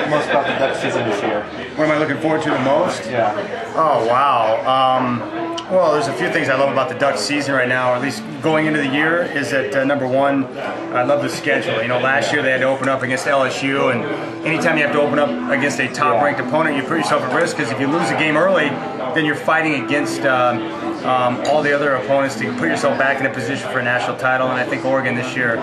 most about the Ducks season this year? What am I looking forward to the most? Yeah. Oh, wow. Well, there's a few things I love about the Ducks season right now, or at least going into the year, is that number one, I love the schedule. You know, last year they had to open up against LSU, and anytime you have to open up against a top-ranked opponent, you put yourself at risk, because if you lose a game early, then you're fighting against all the other opponents to put yourself back in a position for a national title. And I think Oregon this year,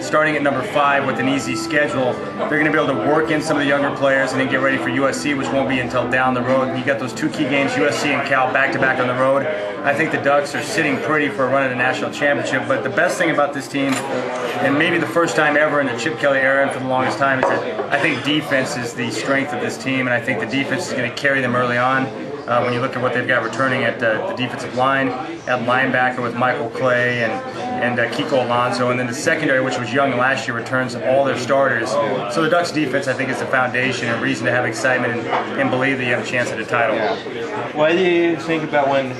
starting at number 5 with an easy schedule, they're going to be able to work in some of the younger players and then get ready for USC, which won't be until down the road. You got those 2 key games, USC and Cal, back-to-back on the road. I think the Ducks are sitting pretty for a run at a national championship. But the best thing about this team, and maybe the first time ever in the Chip Kelly era and for the longest time, is that I think defense is the strength of this team, and I think the defense is going to carry them early on. When you look at what they've got returning at the defensive line, at linebacker with Michael Clay and Kiko Alonso, and then the secondary, which was young last year, returns all their starters. So the Ducks defense, I think, is the foundation and reason to have excitement and believe that you have a chance at a title. Yeah. What do you think about when,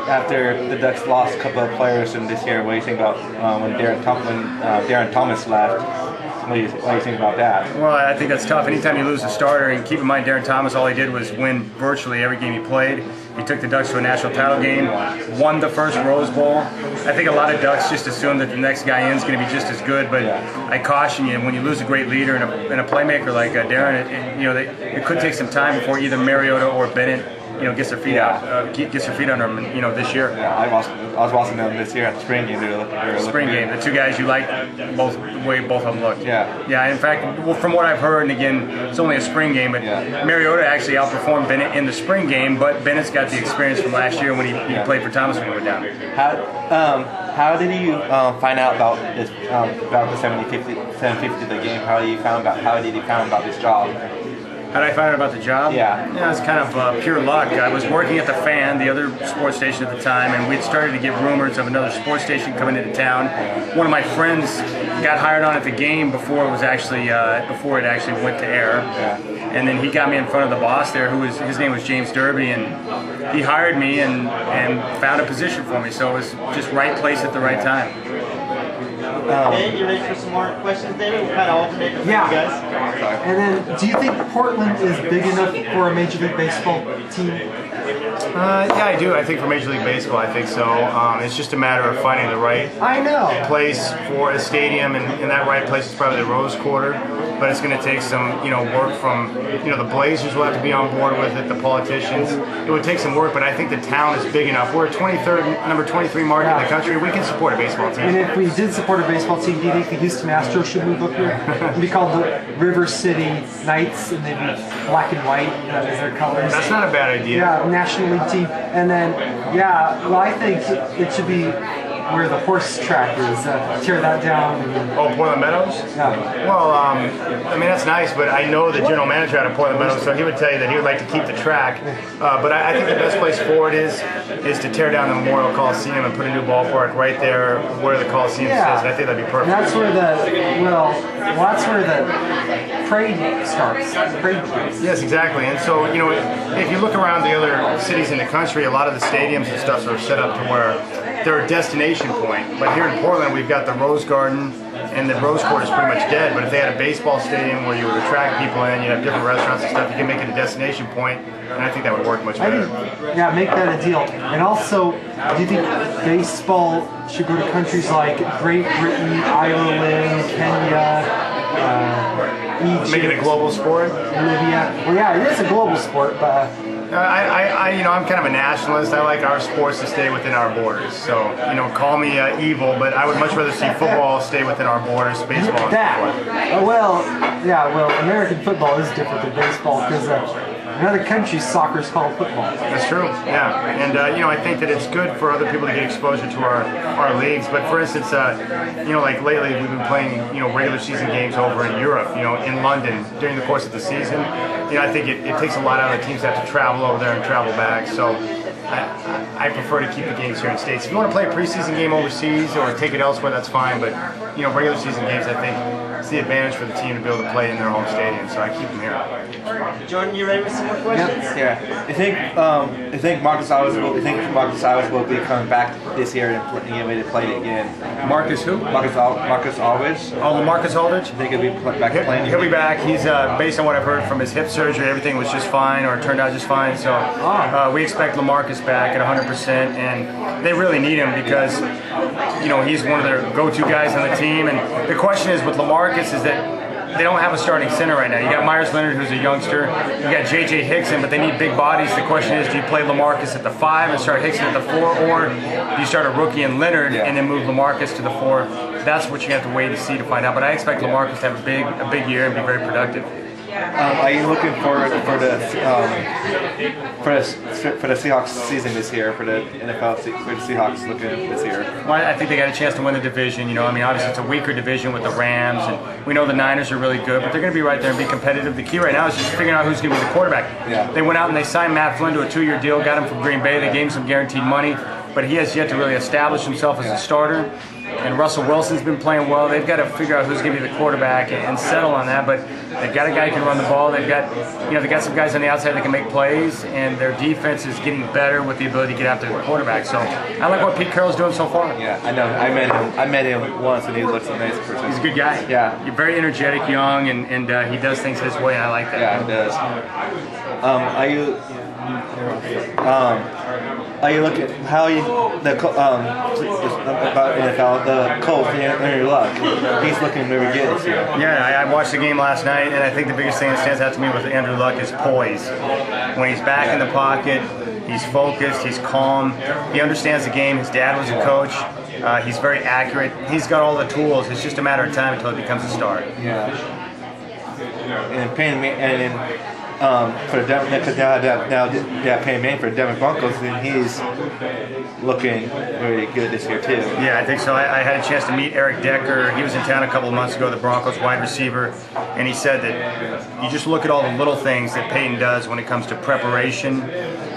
after the Ducks lost a couple of players in this year, what do you think about when Darren Thomas left? What do you think about that? Well, I think that's tough. Anytime you lose a starter, and keep in mind Darren Thomas, all he did was win virtually every game he played. He took the Ducks to a national title game, won the first Rose Bowl. I think a lot of Ducks just assume that the next guy in is going to be just as good, but I caution you, when you lose a great leader and a playmaker like Darren, it could take some time before either Mariota or Bennett gets their feet gets their feet under them, this year. Yeah, I was watching them this year at the spring game. Spring game, the 2 guys you like, the way both of them looked. Yeah. In fact, from what I've heard, and again, it's only a spring game, but Mariota actually outperformed Bennett in the spring game, but Bennett's got the experience from last year when he played for Thomas when he went down. How did you find out about this about the 750 the game? How did you find about this job? How did I find out about the job? Yeah, it's kind of pure luck. I was working at the Fan, the other sports station at the time, and we'd started to get rumors of another sports station coming into town. One of my friends got hired on at the game before it actually went to air, and then he got me in front of the boss there, his name was James Derby, and he hired me and found a position for me. So it was just right place at the right time. Okay, you ready for some more questions, David? We'll kind of alternate with you guys. And then, do you think Portland is big enough for a Major League Baseball team? Yeah, I do. I think for Major League Baseball, I think so. It's just a matter of finding the right place for a stadium, and that right place is probably the Rose Quarter. But it's going to take some, work from, the Blazers will have to be on board with it, the politicians. It would take some work, but I think the town is big enough. We're a number 23 market in the country. We can support a baseball team. And if we did support a baseball team, do you think the Houston Astros should move up here? It'd be called the River City Knights, and they'd be black and white as their colors. That's not a bad idea. Yeah, National League team. And then, I think it should be where the horse track is. Tear that down. Oh, Portland Meadows? Yeah. Well, that's nice, but I know the general manager out of Portland Meadows, so he would tell you that he would like to keep the track. But I think the best place for it is to tear down the Memorial Coliseum and put a new ballpark right there where the Coliseum is. I think that'd be perfect. And that's where that's where the parade starts. The parade begins. Yes, exactly. And so, if you look around the other cities in the country, a lot of the stadiums and stuff are set up to where they're a destination point. But here in Portland, we've got the Rose Garden, and the Rose Court is pretty much dead. But if they had a baseball stadium where you would attract people in, you'd have different restaurants and stuff, you can make it a destination point, and I think that would work much better. Make that a deal. And also, do you think baseball should go to countries like Great Britain, Ireland, Kenya, Egypt? Make it a global sport? Libya. Well, it is a global sport, but... I'm kind of a nationalist. I like our sports to stay within our borders. So, call me evil, but I would much rather see football stay within our borders, baseball. American football is different than baseball because in other countries, soccer is called football. That's true, yeah. And, I think that it's good for other people to get exposure to our leagues. But, for instance, like lately we've been playing, regular season games over in Europe, in London during the course of the season. I think it takes a lot out of the teams to have to travel over there and travel back. So I prefer to keep the games here in States. If you want to play a preseason game overseas or take it elsewhere, that's fine. But, regular season games, I think, it's the advantage for the team to be able to play in their home stadium. So I keep them here. Jordan, you ready for some more questions? Yeah. I think Marcus Alves will be coming back this year and getting ready to play it again. Marcus who? Marcus Alves. Oh, LaMarcus Aldridge? I think he'll be back playing. He'll be back. He's based on what I've heard from his hip surgery, everything was just fine, or turned out just fine. So we expect LaMarcus back at 100%, and they really need him because he's one of their go-to guys on the team. And the question is with LaMarcus is that they don't have a starting center right now. You got Myers Leonard, who's a youngster. You got J.J. Hickson, but they need big bodies. The question is, do you play LaMarcus at the 5 and start Hickson at the 4, or do you start a rookie in Leonard and then move LaMarcus to the 4? That's what you have to wait to see to find out. But I expect LaMarcus to have a big year and be very productive. Are you looking forward for the Seahawks season this year? For the NFL, for the Seahawks looking this year? Well, I think they got a chance to win the division. Obviously it's a weaker division with the Rams, and we know the Niners are really good, but they're going to be right there and be competitive. The key right now is just figuring out who's going to be the quarterback. Yeah. They went out and they signed Matt Flynn to a 2-year deal, got him from Green Bay. They gave him some guaranteed money, but he has yet to really establish himself as a starter. And Russell Wilson's been playing well. They've got to figure out who's going to be the quarterback and settle on that. But they've got a guy who can run the ball. They've got some guys on the outside that can make plays, and their defense is getting better with the ability to get after the quarterback. So I like what Pete Carroll's doing so far. Yeah, I know. I met him once, and he looks a nice person. He's a good guy. Yeah, you're very energetic, young, and he does things his way. And I like that. Yeah, he does. Are you looking how you about NFL the Colts Andrew Luck? He's looking very good this year. Yeah, I watched the game last night, and I think the biggest thing that stands out to me with Andrew Luck is poise. When he's back in the pocket, he's focused, he's calm, he understands the game. His dad was a coach. He's very accurate. He's got all the tools. It's just a matter of time until he becomes a star. Yeah. And for the because now Peyton Manning for the Denver Broncos, and he's looking really good this year too. Yeah, I think so. I had a chance to meet Eric Decker. He was in town a couple of months ago, the Broncos wide receiver, and he said that you just look at all the little things that Peyton does when it comes to preparation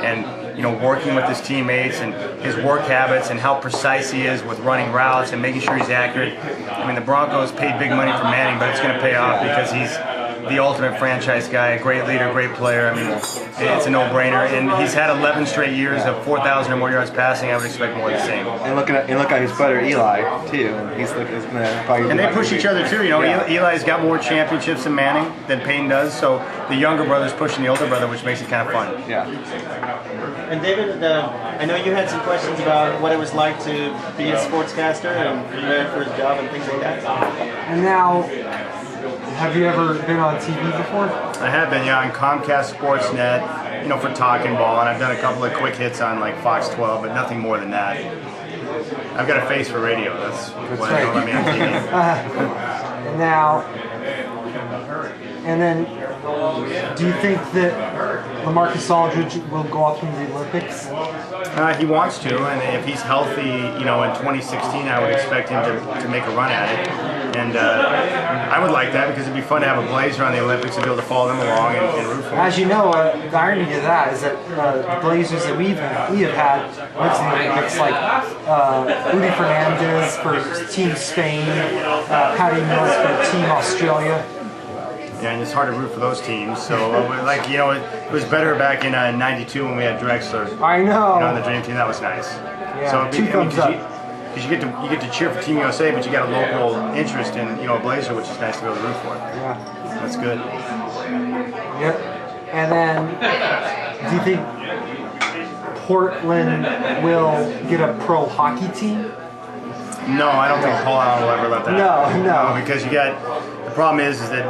and working with his teammates and his work habits and how precise he is with running routes and making sure he's accurate. I mean, the Broncos paid big money for Manning, but it's going to pay off because he's the ultimate franchise guy, a great leader, great player. I mean, it's a no-brainer. And he's had 11 straight years of 4,000 or more yards passing. I would expect more of the same. And look at his brother Eli too. He's going to probably. And they push each other too. Eli's got more championships than Manning than Peyton does. So the younger brother's pushing the older brother, which makes it kind of fun. Yeah. And David, I know you had some questions about what it was like to be a sportscaster and prepare for his job and things like that. And now, have you ever been on TV before? I have been, on Comcast Sportsnet, for Talking Ball, and I've done a couple of quick hits on like Fox 12, but nothing more than that. I've got a face for radio. That's why they don't let me on TV. Now, and then, do you think that LaMarcus Aldridge will go off in the Olympics? He wants to, and if he's healthy, in 2016, I would expect him to make a run at it. And I would like that because it'd be fun to have a Blazer on the Olympics and be able to follow them along and root for them. As you know, the irony of that is that the Blazers that we have had went to the Olympics, like Rudy Fernandez for Team Spain, Patty Mills for Team Australia. Yeah, and it's hard to root for those teams. So, it was better back in '92 when we had Drexler. I know. On the Dream Team, that was nice. Yeah, so, two thumbs up. Because you get to cheer for Team USA, but you got a local interest in a Blazer, which is nice to be able to root for. Yeah, that's good. Yep. And then, do you think Portland will get a pro hockey team? No, I don't think Paul Allen will ever let that happen. No. Because the problem is that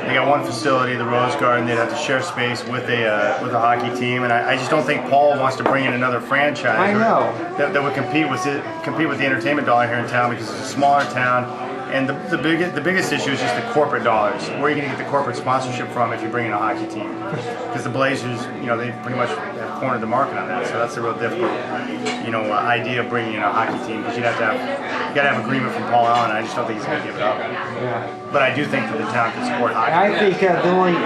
they got one facility, the Rose Garden. They'd have to share space with a hockey team, and I just don't think Paul wants to bring in another franchise. I know that would compete with the entertainment dollar here in town because it's a smaller town. And the biggest issue is just the corporate dollars. Where are you going to get the corporate sponsorship from if you bring in a hockey team? Because the Blazers, they pretty much have cornered the market on that. So that's a real difficult, idea of bringing in a hockey team because you got to have agreement from Paul Allen. I just don't think he's going to give it up. Yeah. But I do think that the town can support hockey. I think the only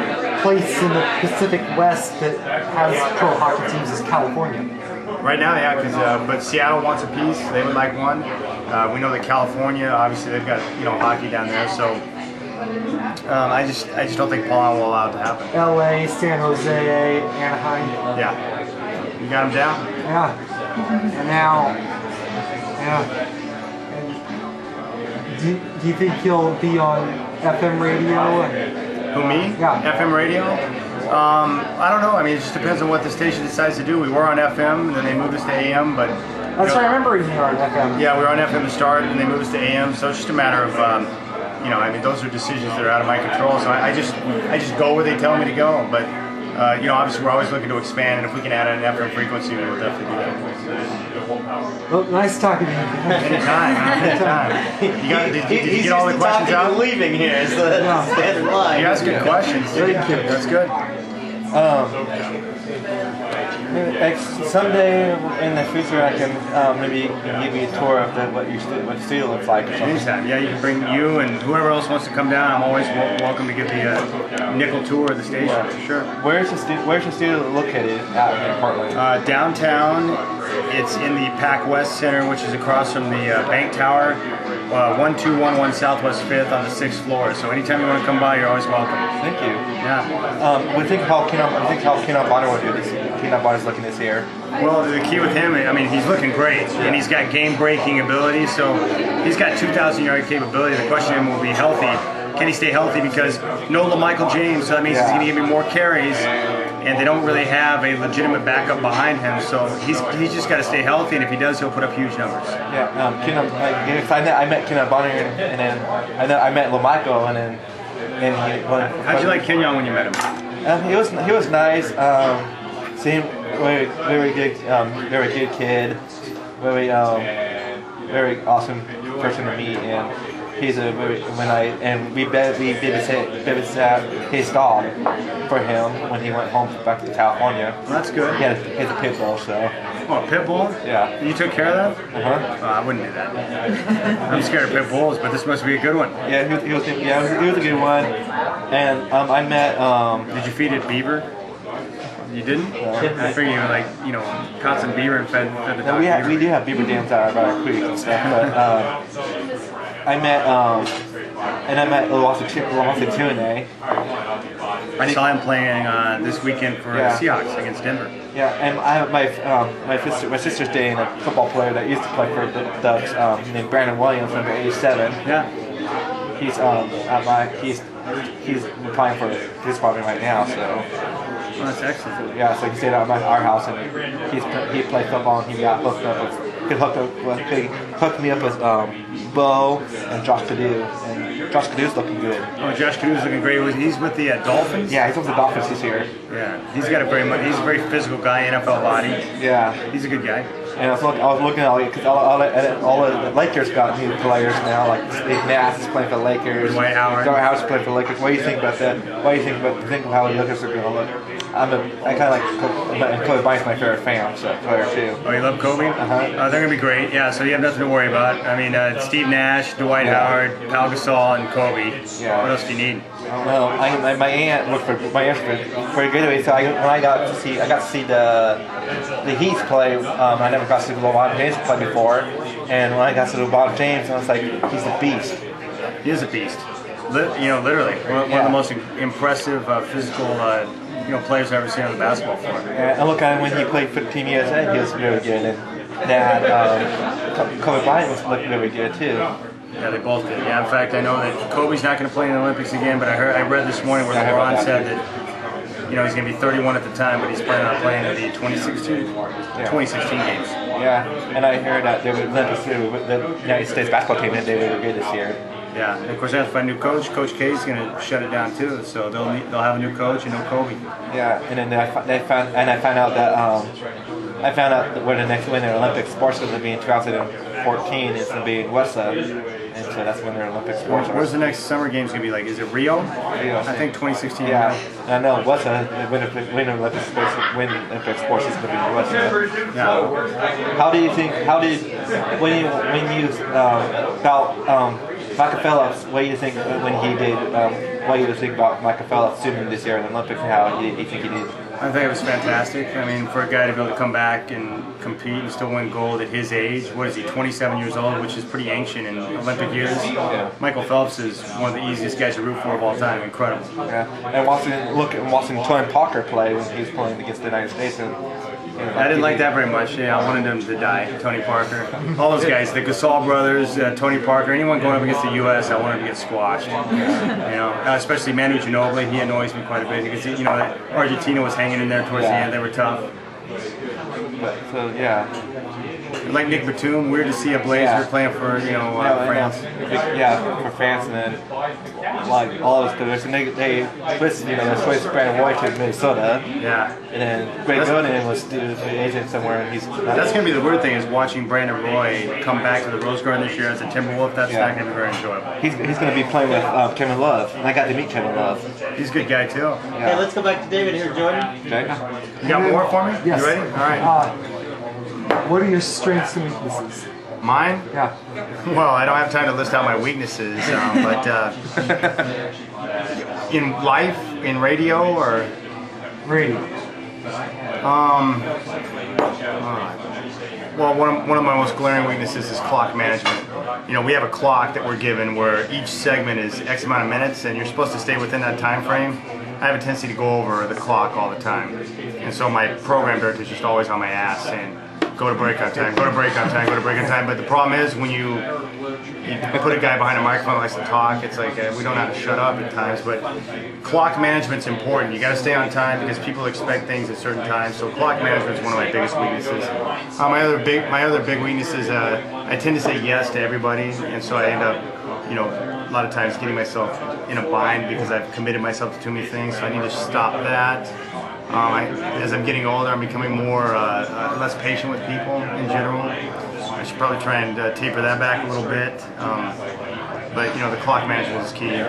place in the Pacific West that has pro hockey teams is California. Right now, yeah, but Seattle wants a piece. They would like one. We know that California, obviously, they've got hockey down there. So I just don't think Paul will allow it to happen. LA, San Jose, Anaheim. Yeah. You got him down? Yeah. And now, yeah. And do you think he'll be on FM radio? Who, me? Yeah. FM radio? I don't know. I mean, it just depends on what the station decides to do. We were on FM, and then they moved us to AM, but... That's right, I remember you were on FM. Yeah, we were on FM to start, and they moved us to AM, so it's just a matter of, you know, I mean, those are decisions that are out of my control, so I just go where they tell me to go, but, you know, obviously we're always looking to expand, and if we can add an FM frequency, we'll definitely do that. Well, nice talking to you. Anytime. Did you get all the questions out? Leaving here, so that's standard line. You asked good questions. That's good. Someday in the future, I can maybe give you a tour of what the studio looks like. Or something. Anytime. Yeah, you can bring you and whoever else wants to come down. I'm always welcome to give the nickel tour of the station for sure. Where's the studio located at in Portland? Downtown, it's in the Pac West Center, which is across from the Bank Tower, 1211 Southwest 5th on the 6th floor. So anytime you want to come by, you're always welcome. Thank you. Yeah. We think how Kenan Bonner will do this. Kenan Bonner's looking this year. Well, the key with him, I mean, he's looking great, and he's got game-breaking ability. So he's got 2,000-yard capability. The question to him will be healthy. Can he stay healthy? Because no LaMichael James, so that means he's going to give me more carries. And they don't really have a legitimate backup behind him, so he's just got to stay healthy, and if he does, he'll put up huge numbers. Yeah, I met Kenan Bonner, and then I met LaMichael, and How'd you like Kenyon when you met him? He was nice. Seemed very good kid, very awesome person to meet, and he's we babysat his dog for him when he went home back to California. Well, that's good. He had a pit bull, so. Oh, a pit bull? Yeah. You took care of that? Uh-huh. Oh, I wouldn't do that. I'm scared of pit bulls, but this must be a good one. Yeah, he was a good one. And I met. Did you feed it beaver? You didn't? No. I figured you caught some beaver and fed the dog. We do have beaver dams out of our creek and stuff, but I met Lawson Tune. I saw him playing this weekend for the Seahawks against Denver. Yeah, and I have my sister's dating a football player that used to play for the Ducks, named Brandon Williams, number 87. Yeah. He's applying for his apartment right now, so. Well, that's excellent. Yeah, so he stayed at our house, and he played football, and he got hooked me up with Bo and Josh Cadew, and Josh Cadew's looking good. Oh, Josh Cadew's looking great. He's with the Dolphins? Yeah, he's with the Dolphins this year. Yeah, he's a very physical guy, NFL body. Yeah. He's a good guy. And I was looking at because all the Lakers got new players now, like Steve Nash is playing for the Lakers. Dwight Howard. Dwight Howard's playing for the Lakers. What do you think about that? What do you think of how the Lakers are going to look? I kind of like Kobe Bryant's my favorite player too. Oh, you love Kobe? Uh-huh. They're going to be great. Yeah, so you have nothing to worry about. I mean, Steve Nash, Dwight Howard, Pau Gasol, and Kobe. Yeah. What else do you need? Well, my aunt's very good at it. So when I got to see the Heat play, I never got to see LeBron James play before, and when I got to LeBron James, I was like, he's a beast. He is a beast. Literally one of the most impressive physical players I've ever seen on the basketball floor. And look at him when he played for Team USA, he was really good, and that Kobe Bryant was looking really good too. Yeah, they both did. Yeah, in fact, I know that Kobe's not going to play in the Olympics again, but I read this morning where LeBron said that he's going to be 31 at the time, but he's planning on playing in the 2016 games. Yeah, and I heard that the United States basketball team, they were good this year. Yeah, and of course they have to find a new coach. Coach K is going to shut it down too, so they'll have a new coach and no Kobe. Yeah, and then I found out that where the next Winter Olympic sports is going to be in 2014. It's going to be in Wessa, and so that's when their Olympic sports are. Where's the next summer games going to be like? Is it Rio? Rio. I think 2016. Yeah, and I know Wessa, the Winter Olympic sports is going to be in Wessa. Yeah. When you felt Michael Phelps, what do you think when he did what you would think about Michael Phelps swimming this year in the Olympics and how you think he did. I think it was fantastic. I mean, for a guy to be able to come back and compete and still win gold at his age, what is he, 27 years old, which is pretty ancient in Olympic years. Yeah. Michael Phelps is one of the easiest guys to root for of all time. Incredible. Yeah, and watching Tony Parker play when he was playing against the United States. And, I didn't like that very much. Yeah, I wanted him to die. Tony Parker, all those guys, the Gasol brothers, Tony Parker, anyone going up against the U.S., I wanted him to get squashed. Especially Manu Ginobili, he annoys me quite a bit because Argentina was hanging in there towards the end. They were tough. So yeah. Like Nick Batum, weird to see a Blazer playing for France. For France, and then like all of us players, and they switched switched Brandon Roy to Minnesota. Yeah. And then Greg Oden was the agent somewhere, and he's. That's gonna be the weird thing is watching Brandon Roy come back to the Rose Garden this year as a Timberwolf. That's not gonna be very enjoyable. He's gonna be playing with Kevin Love, and I got to meet Kevin Love. He's a good guy too. Okay, let's go back to David here, Jordan. Okay. You got more for me? Yes. You ready? All right. What are your strengths and weaknesses? Mine? Yeah. Well, I don't have time to list out my weaknesses, but in life, in radio, or Radio. Well, one of my most glaring weaknesses is clock management. We have a clock that we're given where each segment is X amount of minutes, and you're supposed to stay within that time frame. I have a tendency to go over the clock all the time, and so my program director is just always on my ass saying, go to breakout time, go to breakout time, go to breakout time. But the problem is when you put a guy behind a microphone that likes to talk, it's like we don't know how to shut up at times. But clock management's important. You got to stay on time because people expect things at certain times. So clock management is one of my biggest weaknesses. My other big weakness is I tend to say yes to everybody, and so I end up, a lot of times getting myself in a bind because I've committed myself to too many things. So I need to stop that. As I'm getting older, I'm becoming less patient with people in general. I should probably try and taper that back a little bit. But the clock management is key.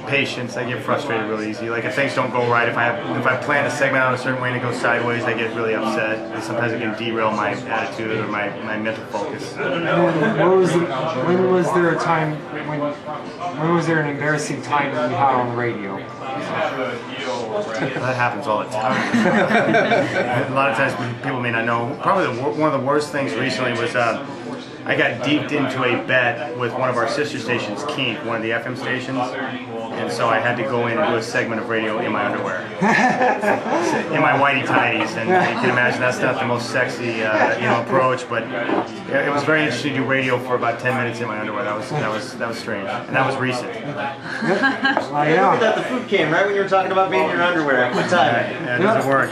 Patience, I get frustrated really easy. Like if things don't go right, if I plan a segment out a certain way and it goes sideways, I get really upset. And sometimes it can derail my attitude or my mental focus. When was there a time when was there an embarrassing time that you had on the radio? That happens all the time. A lot of times people may not know. Probably one of the worst things recently was I got deeped into a bet with one of our sister stations, Kink, one of the FM stations, and so I had to go in and do a segment of radio in my underwear, in my whitey tighties, and you can imagine that's not the most sexy approach, but it was very interesting to do radio for about 10 minutes in my underwear. That was strange, and that was recent. I remember that the food came right when you were talking about being in your underwear. Good time. Yeah, it doesn't work.